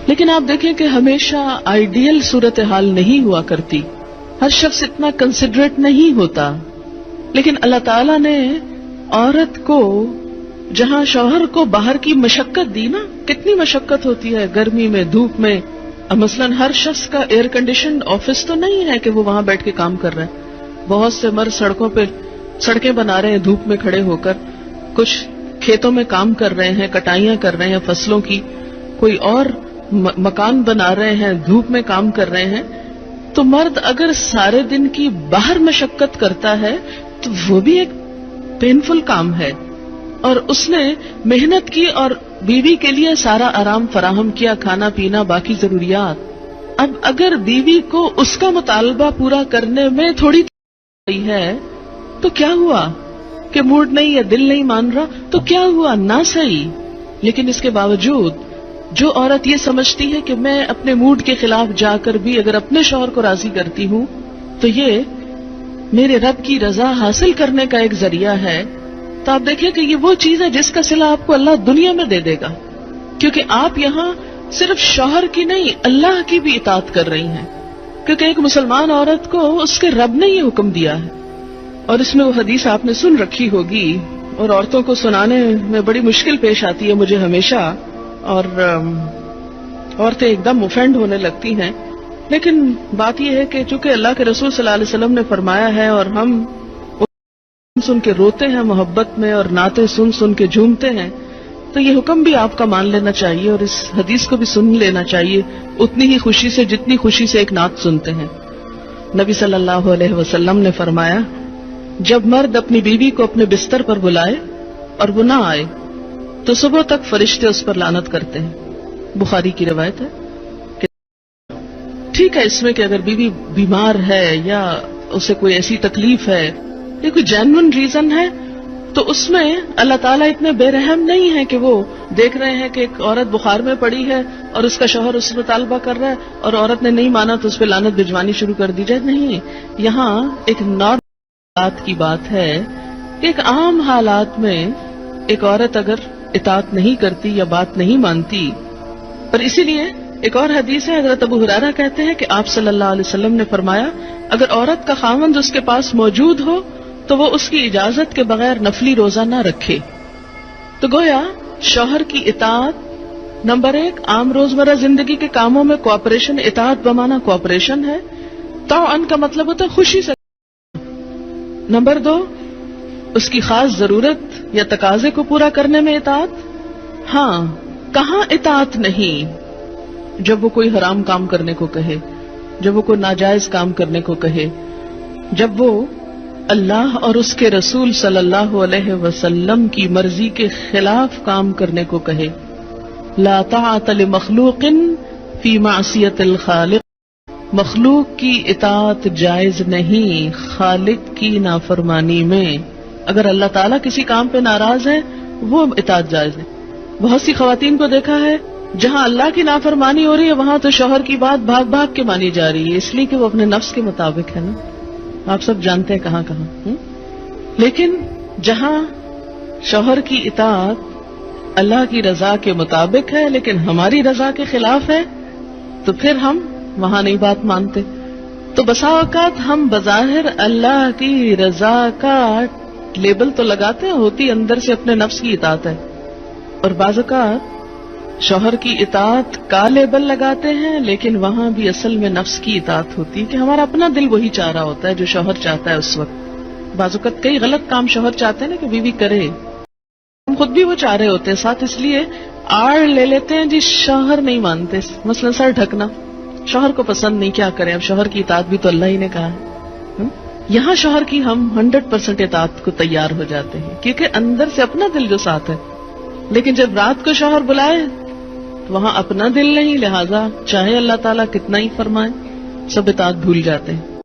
لیکن آپ دیکھیں کہ ہمیشہ آئیڈیل صورتحال نہیں ہوا کرتی، ہر شخص اتنا کنسیڈریٹ نہیں ہوتا. لیکن اللہ تعالیٰ نے عورت کو جہاں شوہر کو باہر کی مشقت دی نا، کتنی مشقت ہوتی ہے گرمی میں، دھوپ میں. مثلاً ہر شخص کا ایئر کنڈیشنڈ آفس تو نہیں ہے کہ وہ وہاں بیٹھ کے کام کر رہے ہیں. بہت سے مرد سڑکوں پہ سڑکیں بنا رہے ہیں دھوپ میں کھڑے ہو کر، کچھ کھیتوں میں کام کر رہے ہیں، کٹائیاں کر رہے ہیں فصلوں کی، کوئی اور مکان بنا رہے ہیں، دھوپ میں کام کر رہے ہیں. تو مرد اگر سارے دن کی باہر مشقت کرتا ہے تو وہ بھی ایک پینفل کام ہے، اور اس نے محنت کی اور بیوی کے لیے سارا آرام فراہم کیا، کھانا پینا باقی ضروریات. اب اگر بیوی کو اس کا مطالبہ پورا کرنے میں تھوڑی ہے تو کیا ہوا کہ موڈ نہیں یا دل نہیں مان رہا تو کیا ہوا، نہ صحیح. لیکن اس کے باوجود جو عورت یہ سمجھتی ہے کہ میں اپنے موڈ کے خلاف جا کر بھی اگر اپنے شوہر کو راضی کرتی ہوں تو یہ میرے رب کی رضا حاصل کرنے کا ایک ذریعہ ہے، تو آپ دیکھیں کہ یہ وہ چیز ہے جس کا صلہ آپ کو اللہ دنیا میں دے دے گا، کیونکہ آپ یہاں صرف شوہر کی نہیں اللہ کی بھی اطاعت کر رہی ہیں. کیونکہ ایک مسلمان عورت کو اس کے رب نے یہ حکم دیا ہے. اور اس میں وہ حدیث آپ نے سن رکھی ہوگی اور عورتوں کو سنانے میں بڑی مشکل پیش آتی ہے مجھے ہمیشہ، اور عورتیں ایک دم اوفینڈ ہونے لگتی ہیں. لیکن بات یہ ہے کہ چونکہ اللہ کے رسول صلی اللہ علیہ وسلم نے فرمایا ہے اور ہم سن کے روتے ہیں محبت میں اور نعتیں سن سن کے جھومتے ہیں، تو یہ حکم بھی آپ کا مان لینا چاہیے اور اس حدیث کو بھی سن لینا چاہیے اتنی ہی خوشی سے جتنی خوشی سے ایک نعت سنتے ہیں. نبی صلی اللہ علیہ وسلم نے فرمایا جب مرد اپنی بیوی کو اپنے بستر پر بلائے اور وہ نہ آئے تو صبح تک فرشتے اس پر لعنت کرتے ہیں. بخاری کی روایت ہے. ٹھیک ہے اس میں کہ اگر بیوی بیمار ہے یا اسے کوئی ایسی تکلیف ہے یا کوئی جینوئن ریزن ہے تو اس میں اللہ تعالیٰ اتنے بے رحم نہیں ہے کہ وہ دیکھ رہے ہیں کہ ایک عورت بخار میں پڑی ہے اور اس کا شوہر اس سے مطالبہ کر رہا ہے اور عورت نے نہیں مانا تو اس پہ لعنت بھجوانی شروع کر دی جائے. نہیں، یہاں ایک نارمل بات کی بات ہے کہ ایک عام حالات میں ایک عورت اگر اطاعت نہیں کرتی یا بات نہیں مانتی. پر اسی لیے ایک اور حدیث ہے، حضرت ابو ہریرہ کہتے ہیں کہ آپ صلی اللہ علیہ وسلم نے فرمایا اگر عورت کا خاوند اس کے پاس موجود ہو تو وہ اس کی اجازت کے بغیر نفلی روزہ نہ رکھے. تو گویا شوہر کی اطاعت نمبر 1 عام روزمرہ زندگی کے کاموں میں کوآپریشن، اطاعت بمانا کوآپریشن ہے. طاعن کا مطلب ہوتا ہے خوشی سے. نمبر 2 اس کی خاص ضرورت یا تقاضے کو پورا کرنے میں اطاعت. ہاں، کہاں اطاعت نہیں؟ جب وہ کوئی حرام کام کرنے کو کہے، جب وہ کوئی ناجائز کام کرنے کو کہے، جب وہ اللہ اور اس کے رسول صلی اللہ علیہ وسلم کی مرضی کے خلاف کام کرنے کو کہے. لا طاعت لمخلوق فی معصیت الخالق. مخلوق کی اطاعت جائز نہیں خالق کی نافرمانی میں. اگر اللہ تعالیٰ کسی کام پہ ناراض ہے وہ اطاعت جائز ہے. بہت سی خواتین کو دیکھا ہے جہاں اللہ کی نافرمانی ہو رہی ہے وہاں تو شوہر کی بات بھاگ بھاگ کے مانی جا رہی ہے، اس لیے کہ وہ اپنے نفس کے مطابق ہے نا. آپ سب جانتے ہیں کہاں کہاں. لیکن جہاں شوہر کی اطاعت اللہ کی رضا کے مطابق ہے لیکن ہماری رضا کے خلاف ہے تو پھر ہم وہاں نہیں بات مانتے. تو بسا اوقات ہم بظاہر اللہ کی رضا کا لیبل تو لگاتے ہیں، ہوتی اندر سے اپنے نفس کی اطاعت ہے. اور بعض اوقات شوہر کی اطاعت کا لیبل لگاتے ہیں لیکن وہاں بھی اصل میں نفس کی اطاعت ہوتی ہے کہ ہمارا اپنا دل وہی چاہ رہا ہوتا ہے جو شوہر چاہتا ہے اس وقت. بعض اوقات کئی غلط کام شوہر چاہتے ہیں نا کہ بیوی کرے، ہم خود بھی وہ چاہ رہے ہوتے ہیں ساتھ، اس لیے آڑ لے لیتے ہیں جی شوہر نہیں مانتے. مثلا سر ڈھکنا شوہر کو پسند نہیں، کیا کریں، اب شوہر کی اطاعت بھی تو اللہ ہی نے کہا ہے. یہاں شوہر کی ہم 100% اطاعت کو تیار ہو جاتے ہیں کیونکہ اندر سے اپنا دل جو ساتھ ہے. لیکن جب رات کو شوہر بلائے تو وہاں اپنا دل نہیں، لہذا چاہے اللہ تعالیٰ کتنا ہی فرمائے سب اطاعت بھول جاتے ہیں.